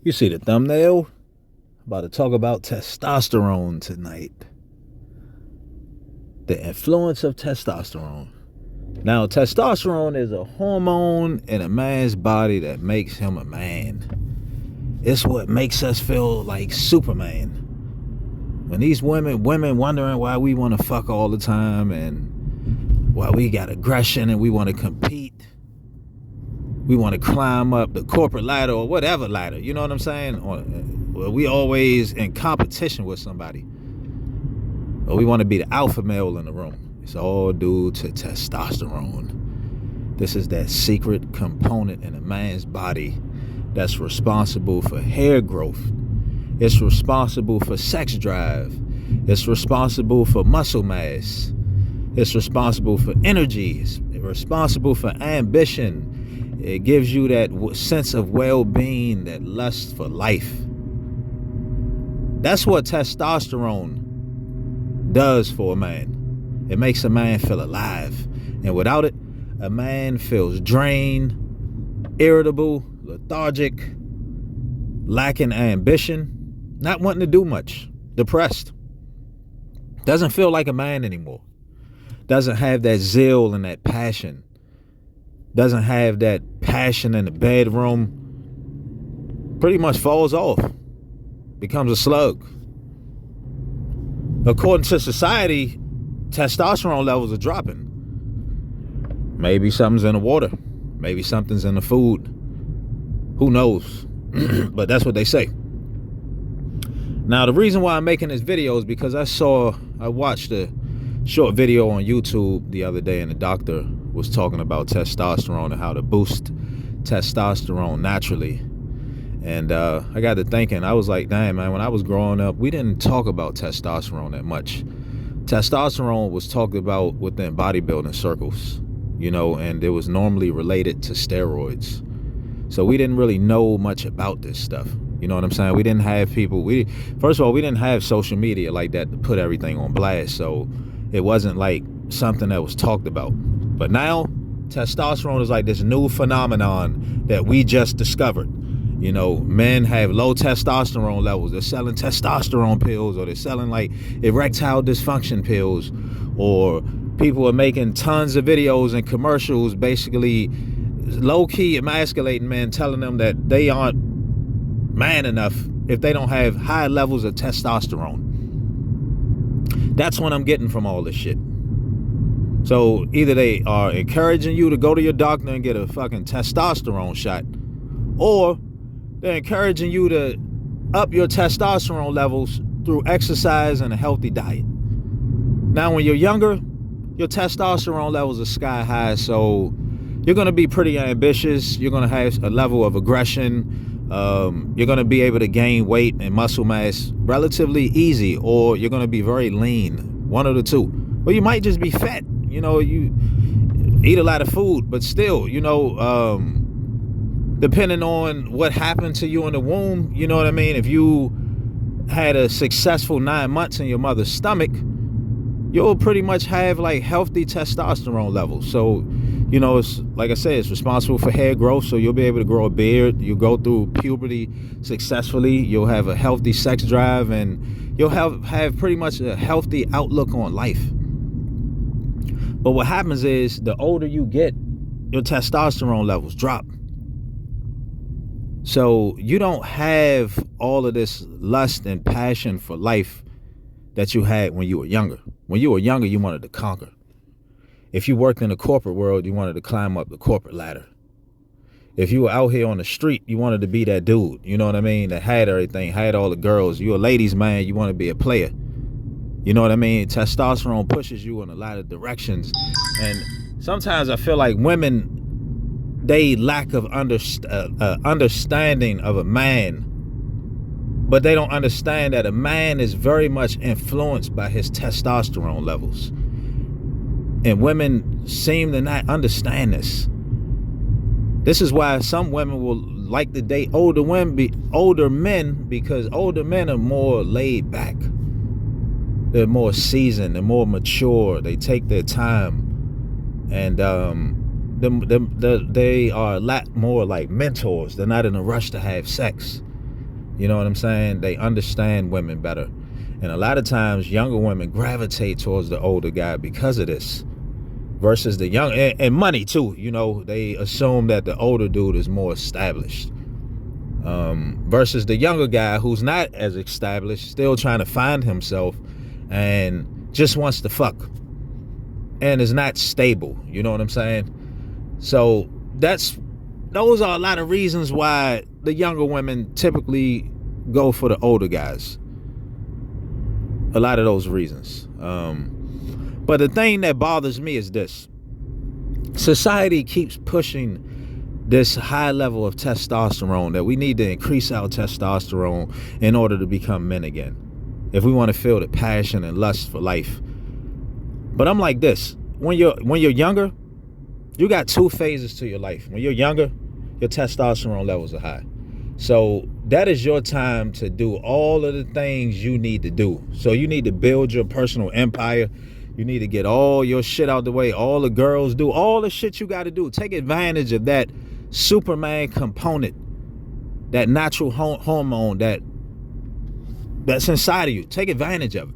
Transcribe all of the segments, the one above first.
You see the thumbnail? About to talk about testosterone tonight. The influence of testosterone. Now, testosterone is a hormone in a man's body that makes him a man. It's what makes us feel like Superman. When these women wondering why we want to fuck all the time and why we got aggression and we want to compete. We want to climb up the corporate ladder or whatever ladder, you know what I'm saying? Or we always in competition with somebody. Or we want to be the alpha male in the room. It's all due to testosterone. This is that secret component in a man's body that's responsible for hair growth. It's responsible for sex drive. It's responsible for muscle mass. It's responsible for energy. It's responsible for ambition. It gives you that sense of well-being, that lust for life. That's what testosterone does for a man. It makes a man feel alive. And without it, a man feels drained, irritable, lethargic, lacking ambition, not wanting to do much, depressed. Doesn't feel like a man anymore. Doesn't have that zeal and that passion. Doesn't have that passion in the bedroom. Pretty much falls off. Becomes a slug. According to society, testosterone levels are dropping. Maybe something's in the water. Maybe something's in the food. Who knows? But that's what they say. Now, the reason why I'm making this video is because I watched a short video on YouTube the other day, and the doctor was talking about testosterone and how to boost testosterone naturally. And I got to thinking, I was like, damn, man, when I was growing up, we didn't talk about testosterone that much. Testosterone was talked about within bodybuilding circles, and it was normally related to steroids. So we didn't really know much about this stuff. You know what I'm saying? We didn't have people, first of all, we didn't have social media like that to put everything on blast. So it wasn't like something that was talked about. But now, testosterone is like this new phenomenon that we just discovered. Men have low testosterone levels. They're selling testosterone pills, or they're selling like erectile dysfunction pills, or people are making tons of videos and commercials basically low-key emasculating men, telling them that they aren't man enough if they don't have high levels of testosterone. That's what I'm getting from all this shit. So either they are encouraging you to go to your doctor and get a fucking testosterone shot, or they're encouraging you to up your testosterone levels through exercise and a healthy diet. Now, when you're younger, your testosterone levels are sky high, so you're going to be pretty ambitious. You're going to have a level of aggression. You're going to be able to gain weight and muscle mass relatively easy, or you're going to be very lean, one of the two. Or you might just be fat. You eat a lot of food, but still, depending on what happened to you in the womb, you know what I mean? If you had a successful 9 months in your mother's stomach, you'll pretty much have like healthy testosterone levels. So, it's like I said, it's responsible for hair growth. So you'll be able to grow a beard. You go through puberty successfully. You'll have a healthy sex drive, and you'll have pretty much a healthy outlook on life. But what happens is, the older you get, your testosterone levels drop. So you don't have all of this lust and passion for life that you had when you were younger. When you were younger, you wanted to conquer. If you worked in the corporate world, you wanted to climb up the corporate ladder. If you were out here on the street, you wanted to be that dude, you know what I mean, that had everything, had all the girls. You're a ladies' man, you want to be a player. You know what I mean? Testosterone pushes you in a lot of directions. And sometimes I feel like women, they lack of understanding of a man, but they don't understand that a man is very much influenced by his testosterone levels. And women seem to not understand this. This is why some women will like to date older men, because older men are more laid back. They're more seasoned, they're more mature, they take their time, and they are a lot more like mentors. They're not in a rush to have sex. You know what I'm saying? They understand women better. And a lot of times younger women gravitate towards the older guy because of this. Versus the young, and money too. You know, they assume that the older dude is more established. Versus the younger guy who's not as established, still trying to find himself and just wants to fuck. And is not stable. You know what I'm saying? So those are a lot of reasons why the younger women typically go for the older guys. A lot of those reasons. But the thing that bothers me is this. Society keeps pushing this high level of testosterone, that we need to increase our testosterone in order to become men again. If we want to feel the passion and lust for life. But I'm like this. When you're younger, you got two phases to your life. When you're younger, your testosterone levels are high. So that is your time to do all of the things you need to do. So you need to build your personal empire. You need to get all your shit out the way. All the girls do. All the shit you got to do. Take advantage of that Superman component. That natural hormone that's inside of you. Take advantage of it.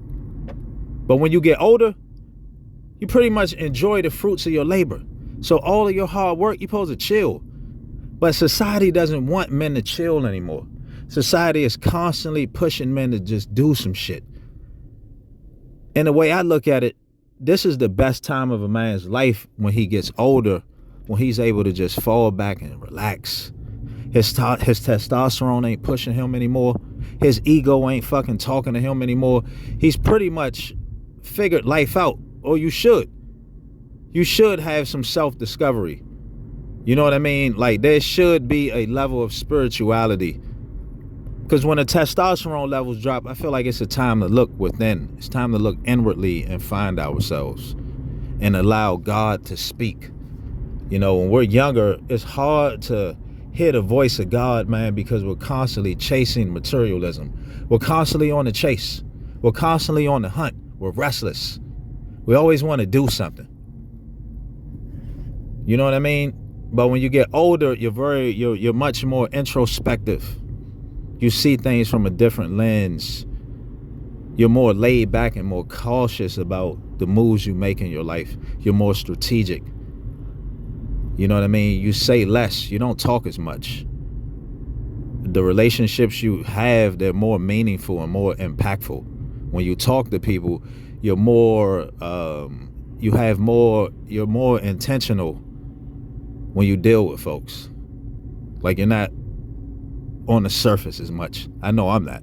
But when you get older, you pretty much enjoy the fruits of your labor. So all of your hard work, you're supposed to chill. But society doesn't want men to chill anymore. Society is constantly pushing men to just do some shit. And the way I look at it, this is the best time of a man's life when he gets older, when he's able to just fall back and relax. His testosterone ain't pushing him anymore. His ego ain't fucking talking to him anymore. He's pretty much figured life out. Or you should. You should have some self-discovery. You know what I mean? Like, there should be a level of spirituality. Because when the testosterone levels drop, I feel like it's a time to look within. It's time to look inwardly and find ourselves and allow God to speak. You know, when we're younger, it's hard to hear the voice of God, man, because we're constantly chasing materialism. We're constantly on the chase. We're constantly on the hunt. We're restless. We always want to do something. You know what I mean? But when you get older, you're much more introspective. You see things from a different lens. You're more laid back and more cautious about the moves you make in your life. You're more strategic. You know what I mean? You say less. You don't talk as much. The relationships you have, they're more meaningful and more impactful. When you talk to people, you're more, you're more intentional when you deal with folks. Like, you're not on the surface as much. I know I'm not.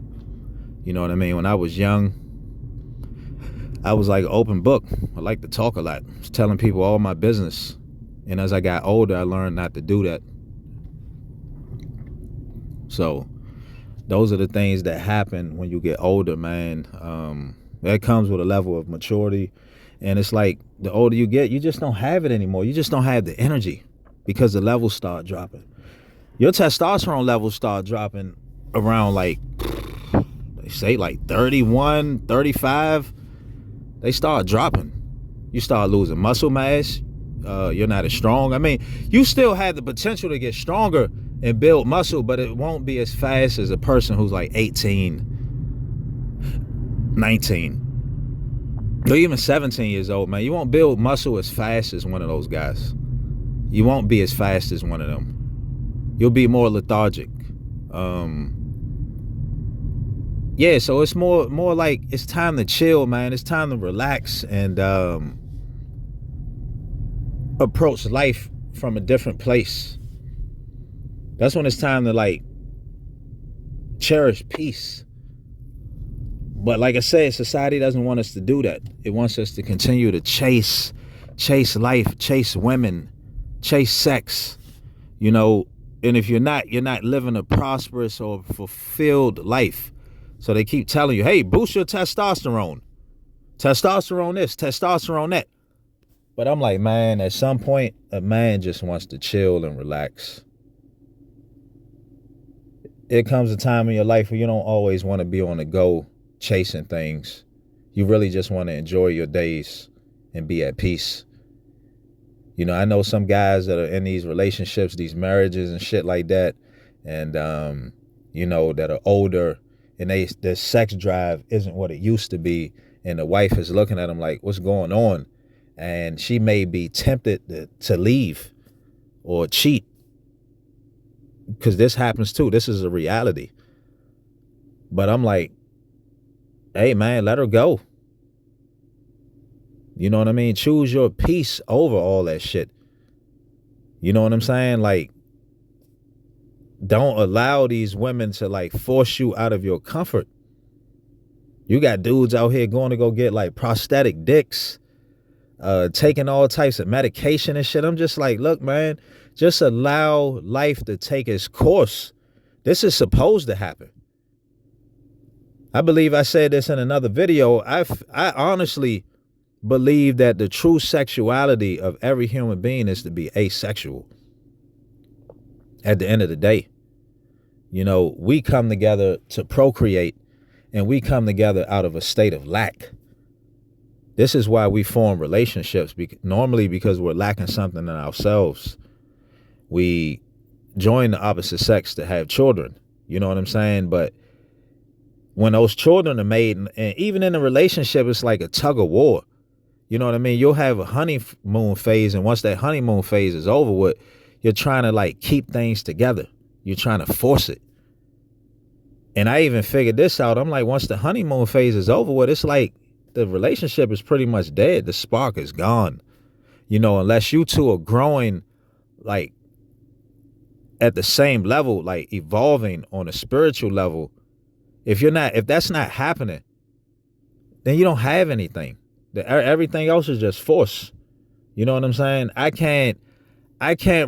You know what I mean? When I was young, I was like an open book. I like to talk a lot. I was telling people all my business. And as I got older, I learned not to do that. So those are the things that happen when you get older, man. That comes with a level of maturity. And it's like the older you get, you just don't have it anymore. You just don't have the energy because the levels start dropping. Your testosterone levels start dropping around, like, they say like 31, 35. They start dropping. You start losing muscle mass. You're not as strong. I mean, you still have the potential to get stronger and build muscle, but it won't be as fast as a person who's like 18, 19, or even 17 years old, man. You won't build muscle as fast as one of those guys. You won't be as fast as one of them. You'll be more lethargic. Yeah, so it's more like it's time to chill, man. It's time to relax and approach life from a different place. That's when it's time to, like, cherish peace. But like I said, society doesn't want us to do that. It wants us to continue to chase life, chase women, chase sex, you know. And if you're not living a prosperous or fulfilled life. So they keep telling you, hey, boost your testosterone. Testosterone this, testosterone that. But I'm like, man, at some point, a man just wants to chill and relax. It comes a time in your life where you don't always want to be on the go chasing things. You really just want to enjoy your days and be at peace. You know, I know some guys that are in these relationships, these marriages and shit like that. And that are older, and their sex drive isn't what it used to be, and the wife is looking at them like, what's going on? And she may be tempted to leave or cheat, because this happens too. This is a reality. But I'm like, hey man, let her go. You know what I mean? Choose your peace over all that shit. You know what I'm saying? Like, don't allow these women to like force you out of your comfort. You got dudes out here going to go get like prosthetic dicks, taking all types of medication and shit. I'm just like, look, man, just allow life to take its course. This is supposed to happen. I believe I said this in another video. I honestly believe that the true sexuality of every human being is to be asexual. At the end of the day, we come together to procreate, and we come together out of a state of lack. This is why we form relationships, normally because we're lacking something in ourselves. We join the opposite sex to have children. You know what I'm saying? But when those children are made, and even in a relationship, it's like a tug of war. You know what I mean? You'll have a honeymoon phase, and once that honeymoon phase is over with, you're trying to like keep things together. You're trying to force it. And I even figured this out. I'm like, once the honeymoon phase is over with, it's like the relationship is pretty much dead. The spark is gone. Unless you two are growing like at the same level, like evolving on a spiritual level. If that's not happening, then you don't have anything. Everything else is just force. You know what I'm saying? I can't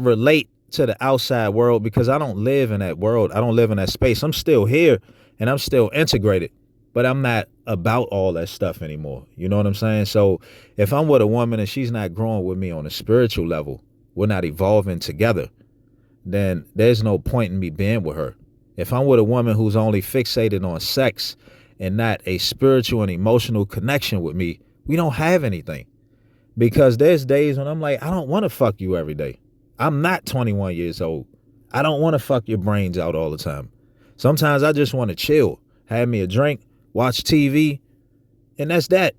relate to the outside world because I don't live in that world. I don't live in that space. I'm still here and I'm still integrated, but I'm not about all that stuff anymore. You know what I'm saying? So if I'm with a woman and she's not growing with me on a spiritual level, we're not evolving together, then there's no point in me being with her. If I'm with a woman who's only fixated on sex and not a spiritual and emotional connection with me, we don't have anything. Because there's days when I'm like, I don't want to fuck you every day. I'm not 21 years old. I don't want to fuck your brains out all the time. Sometimes I just want to chill, have me a drink, watch TV, and that's that.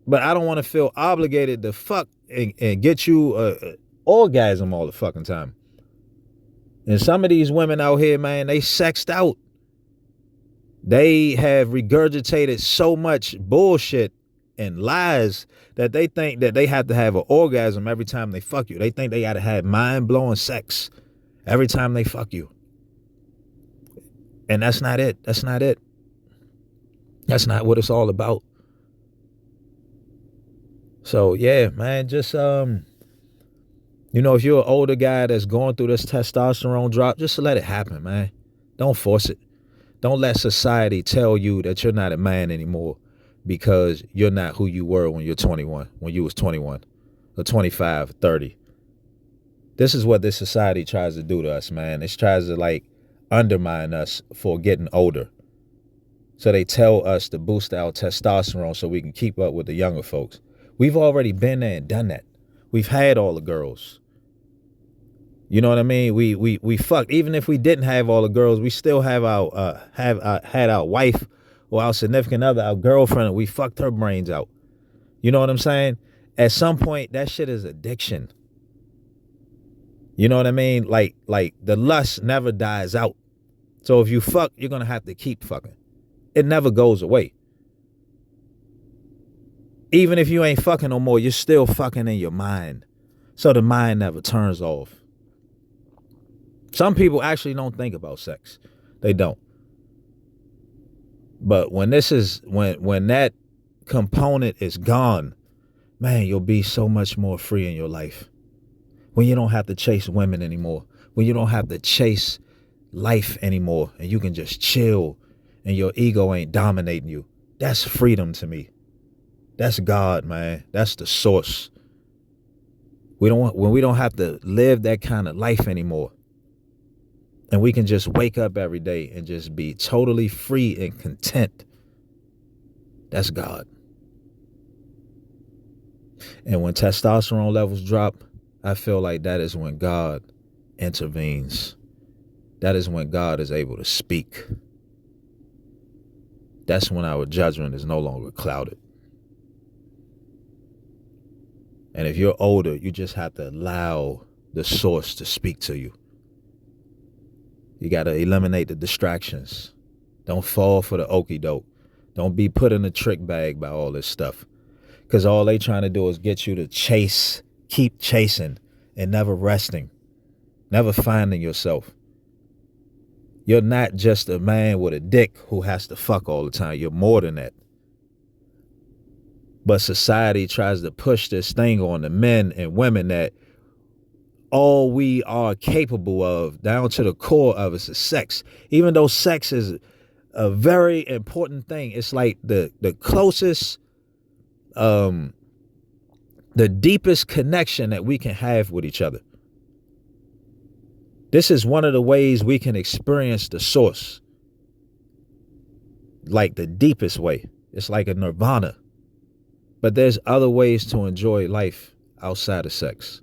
But I don't want to feel obligated to fuck and get you orgasm all the fucking time. And some of these women out here, man, they sexed out. They have regurgitated so much bullshit and lies that they think that they have to have an orgasm every time they fuck you. They think they got to have mind-blowing sex every time they fuck you. And that's not it. That's not it. That's not what it's all about. So, yeah, man, just, if you're an older guy that's going through this testosterone drop, just let it happen, man. Don't force it. Don't let society tell you that you're not a man anymore because you're not who you were when you're 21, when you was 21 or 25, 30. This is what this society tries to do to us, man. It tries to like undermine us for getting older. So they tell us to boost our testosterone so we can keep up with the younger folks. We've already been there and done that. We've had all the girls. You know what I mean? We fucked. Even if we didn't have all the girls, we still have had our wife or our significant other, our girlfriend. We fucked her brains out. You know what I'm saying? At some point, that shit is addiction. You know what I mean? Like the lust never dies out. So if you fuck, you're gonna have to keep fucking. It never goes away. Even if you ain't fucking no more, you're still fucking in your mind. So the mind never turns off. Some people actually don't think about sex. They don't. But when that component is gone, man, you'll be so much more free in your life. When you don't have to chase women anymore. When you don't have to chase life anymore. And you can just chill and your ego ain't dominating you. That's freedom to me. That's God, man. That's the source. When we don't have to live that kind of life anymore. And we can just wake up every day and just be totally free and content. That's God. And when testosterone levels drop, I feel like that is when God intervenes. that is when God is able to speak. That's when our judgment is no longer clouded. And if you're older, you just have to allow the source to speak to you. You got to eliminate the distractions. Don't fall for the okie doke. Don't be put in a trick bag by all this stuff. Because all they trying to do is get you to chase, keep chasing, and never resting, never finding yourself. You're not just a man with a dick who has to fuck all the time. You're more than that. But society tries to push this thing on the men and women that all we are capable of, down to the core of us, is sex. Even though sex is a very important thing, it's like the closest, the deepest connection that we can have with each other. This is one of the ways we can experience the source, like the deepest way. It's like a nirvana. But there's other ways to enjoy life outside of sex.